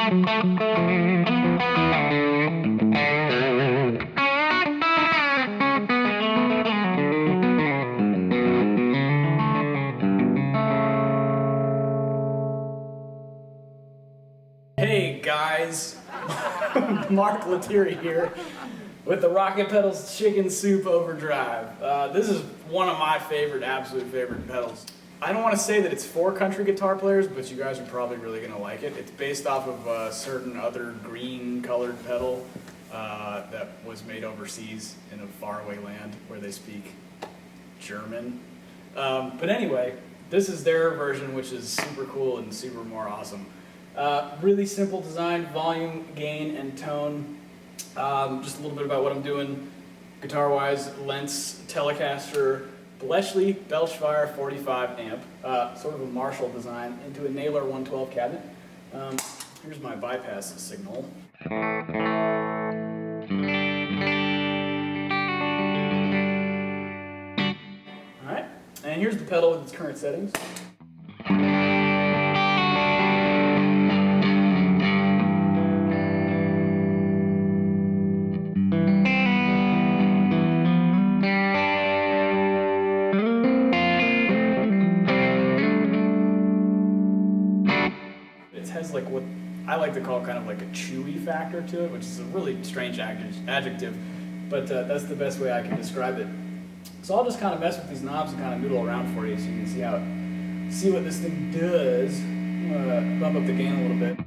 Hey guys, Mark Lettieri here with the Rockett Pedals Chicken Soup Overdrive. This is one of my absolute favorite pedals. I don't want to say that it's for country guitar players, but you guys are probably really going to like it. It's based off of a certain other green colored pedal that was made overseas in a faraway land where they speak German. But anyway, this is their version, which is super cool and super more awesome. Really simple design, volume, gain, and tone. Just a little bit about what I'm doing guitar-wise. Lentz Telecaster, Blechley Belchfire 45 amp, sort of a Marshall design, into a Naylor 112 cabinet. Here's my bypass signal. Alright, and here's the pedal with its current settings. It has like what I like to call kind of like a chewy factor to it, which is a really strange adjective, but that's the best way I can describe it. So I'll just kind of mess with these knobs and kind of noodle around for you so you can see what this thing does. I'm gonna bump up the gain a little bit.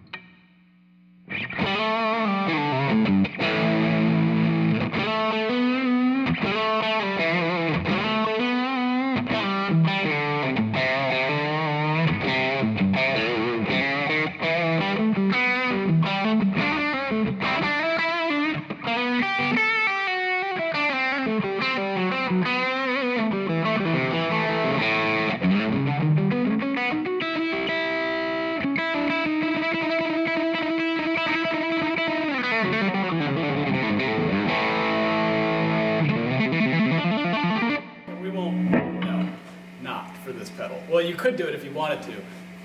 For this pedal. Well, you could do it if you wanted to.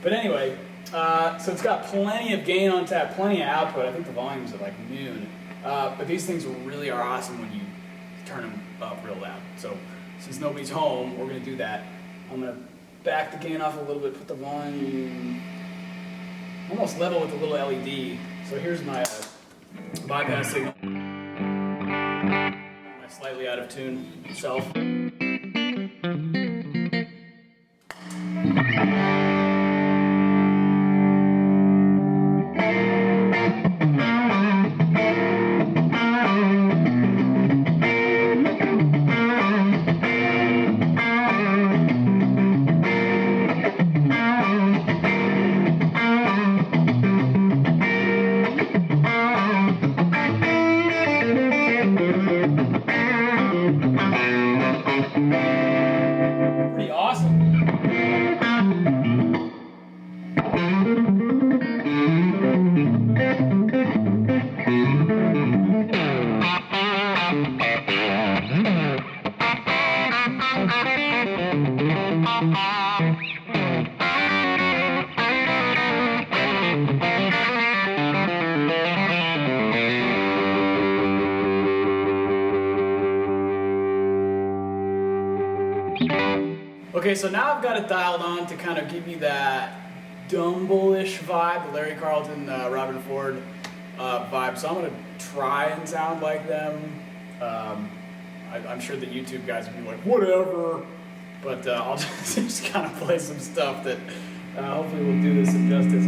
But anyway, so it's got plenty of gain on tap, plenty of output. I think the volume's at like noon. But these things really are awesome when you turn them up real loud. So since nobody's home, we're going to do that. I'm going to back the gain off a little bit, put the volume almost level with the little LED. So here's my bypass signal. My slightly out of tune self. Pretty awesome. Okay, so now I've got it dialed on to kind of give you that Dumble-ish vibe, the Larry Carlton, Robin Ford vibe. So I'm going to try and sound like them. I'm sure the YouTube guys will be like, whatever. But I'll just kind of play some stuff that hopefully will do this some justice.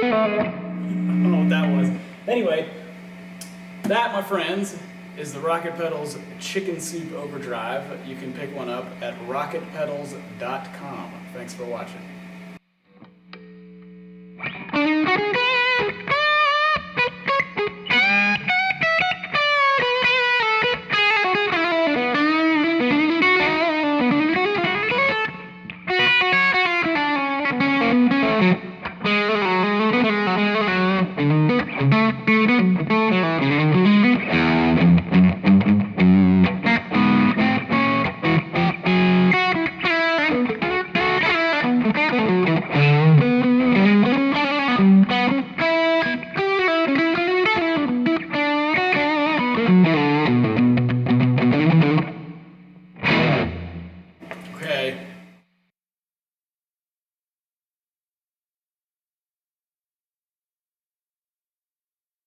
I don't know what that was. Anyway, that, my friends, is the Rockett Pedals Chicken Soup Overdrive. You can pick one up at rocketpedals.com. Thanks for watching.